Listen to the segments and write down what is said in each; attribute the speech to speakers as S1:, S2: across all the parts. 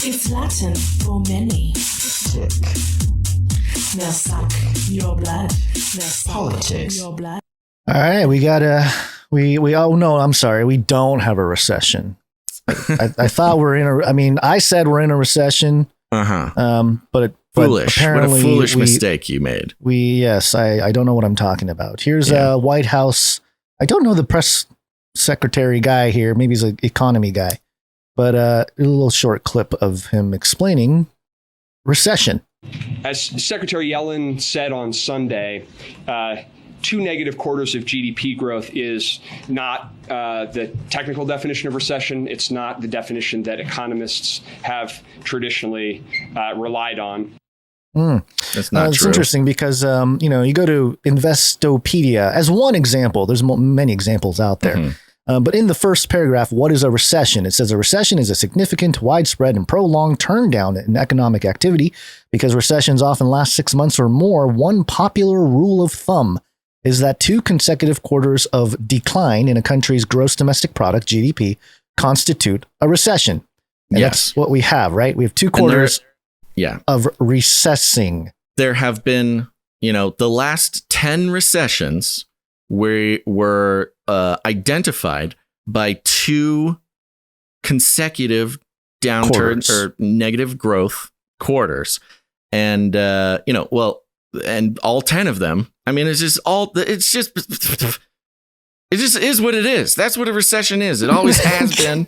S1: It's Latin for many. Tick. Now suck your blood. Now suck
S2: Politics.
S1: your blood.
S3: All right, we got I'm sorry, we don't have a recession. I thought I said we're in a recession. But
S2: Foolish.
S3: apparently
S2: what a foolish mistake you made.
S3: I don't know what I'm talking about. Here's a White House. I don't know the press secretary guy here. Maybe he's an economy guy, but a little short clip of him explaining recession.
S4: As Secretary Yellen said on Sunday, 2 negative quarters of GDP growth is not the technical definition of recession. It's not the definition that economists have traditionally relied on.
S2: That's not true.
S3: It's interesting because, you go to Investopedia as one example. There's many examples out there. But in the first paragraph, what is a recession? It says a recession is a significant, widespread, and prolonged turn down in economic activity. Because recessions often last 6 months or more, one popular rule of thumb is that 2 consecutive quarters of decline in a country's gross domestic product, GDP, constitute a recession. And that's what we have, right? We have 2 quarters of recessing.
S2: There have been, the last 10 recessions were identified by 2 consecutive downturns or negative growth quarters. And, and all 10 of them, it just is what it is. That's what a recession is. It always has been.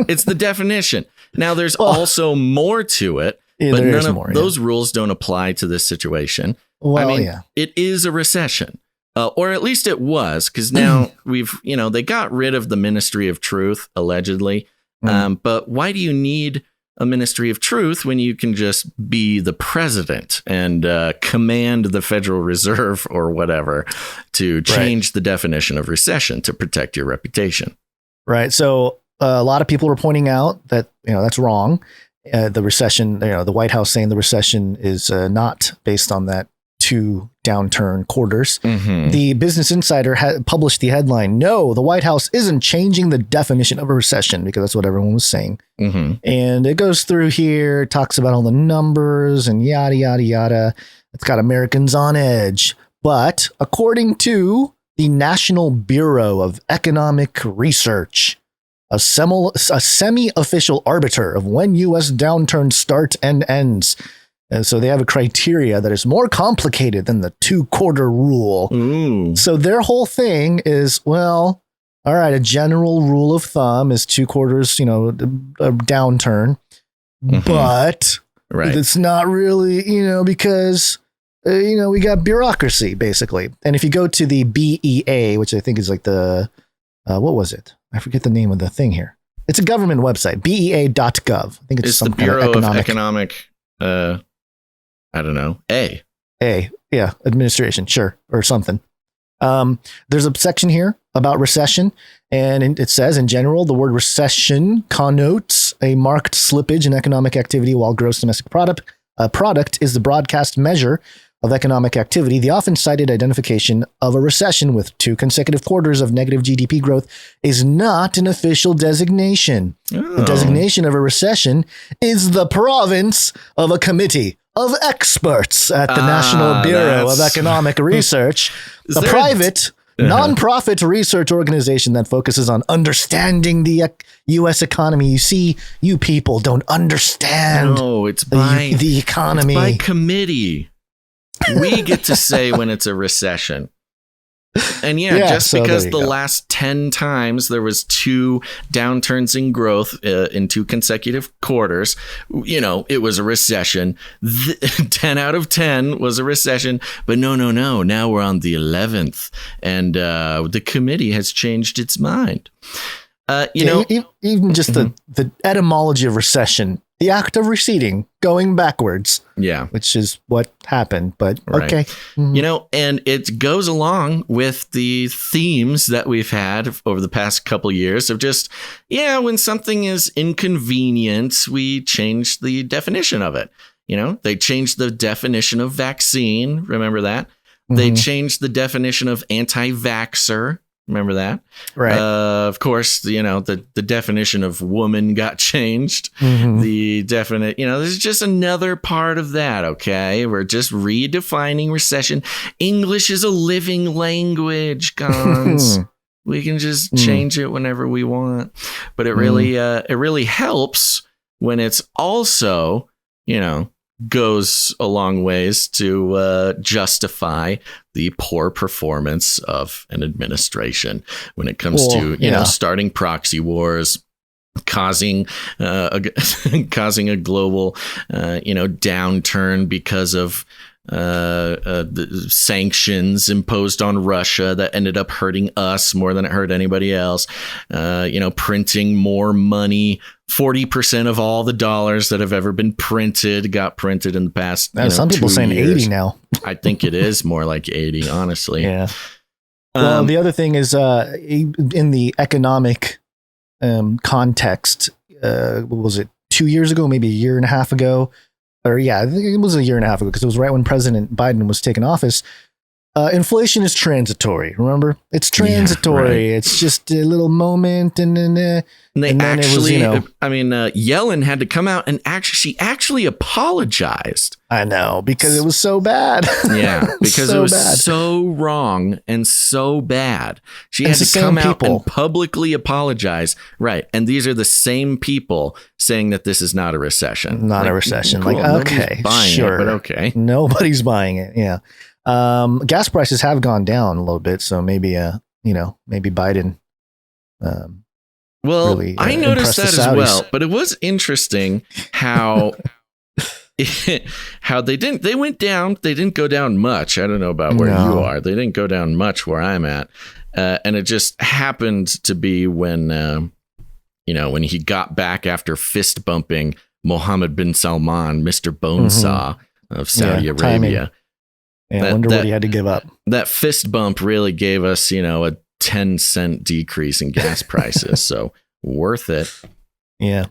S2: It's the definition. Now, there's also more to it, but none of those rules don't apply to this situation. It is a recession. Or at least it was, because now they got rid of the Ministry of Truth, allegedly. But why do you need a Ministry of Truth when you can just be the president and command the Federal Reserve or whatever to change the definition of recession to protect your reputation? Right.
S3: So a lot of people are pointing out that, that's wrong. The recession, the White House saying the recession is not based on that 2 downturn quarters. The Business Insider published the headline, "No, the White House isn't changing the definition of a recession," because that's what everyone was saying. And it goes through here, talks about all the numbers and yada, yada, yada. It's got Americans on edge. But according to the National Bureau of Economic Research, a semi-official arbiter of when U.S. downturns start and ends. And so they have a criteria that is more complicated than the 2-quarter rule. So their whole thing is, all right, a general rule of thumb is 2 quarters, a downturn. But it's not really, because, we got bureaucracy, basically. And if you go to the BEA, which I think is like the, what was it? I forget the name of the thing here. It's a government website, BEA.gov. I think it's some
S2: the Bureau
S3: kind of
S2: Economic I don't know.
S3: Administration, sure, or something. There's a section here about recession, and it says, in general, the word recession connotes a marked slippage in economic activity while gross domestic product is the broadcast measure of economic activity. The often cited identification of a recession with 2 consecutive quarters of negative GDP growth is not an official designation. The designation of a recession is the province of a committee of experts at the National Bureau of Economic Research, a private, nonprofit research organization that focuses on understanding the U.S. economy. You see, you people don't understand the economy.
S2: It's by committee. We get to say when it's a recession. And just because the last 10 times there was 2 downturns in growth in 2 consecutive quarters, it was a recession. 10 out of 10 was a recession. But no. Now we're on the 11th. And the committee has changed its mind.
S3: Even just the etymology of recession, the act of receding, going backwards. Which is what happened. But okay.
S2: And it goes along with the themes that we've had over the past couple years of just, when something is inconvenient, we change the definition of it. They changed the definition of vaccine. Remember that? They changed the definition of anti-vaxxer. Remember that?
S3: Right.
S2: Of course, the definition of woman got changed. The definite, this is just another part of that. Okay. We're just redefining recession. English is a living language, guys. We can just change it whenever we want. But it really helps when it's also, goes a long ways to justify the poor performance of an administration when it comes to starting proxy wars, causing a global downturn because of the sanctions imposed on Russia that ended up hurting us more than it hurt anybody else. Printing more money. 40% of all the dollars that have ever been printed got printed in the past.
S3: Some people saying
S2: years.
S3: 80 now.
S2: I think it is more like 80, honestly.
S3: Yeah. Well, the other thing is in the economic context, what was it, 2 years ago, maybe a year and a half ago? I think it was a year and a half ago because it was right when President Biden was taking office. Inflation is transitory. Remember, it's transitory. Yeah, right. It's just a little moment, and then it was,
S2: Yellen had to come out and she actually apologized.
S3: I know, because it was so bad.
S2: Yeah, because it was so wrong and so bad. She had to come out and publicly apologize. Right, and these are the same people saying that this is not a recession.
S3: Not a recession.
S2: Cool.
S3: Okay, sure,
S2: but okay,
S3: nobody's buying it. Yeah. Gas prices have gone down a little bit, so maybe Biden. Really,
S2: I noticed that as well, but it was interesting how they went down. They didn't go down much. I don't know about where you are. They didn't go down much where I'm at, and it just happened to be when when he got back after fist bumping Mohammed bin Salman, Mr. Bonesaw of Saudi Arabia.
S3: Timing. Yeah, I wonder what he had to give up.
S2: That fist bump really gave us, a 10-cent decrease in gas prices. So worth it.
S3: Yeah.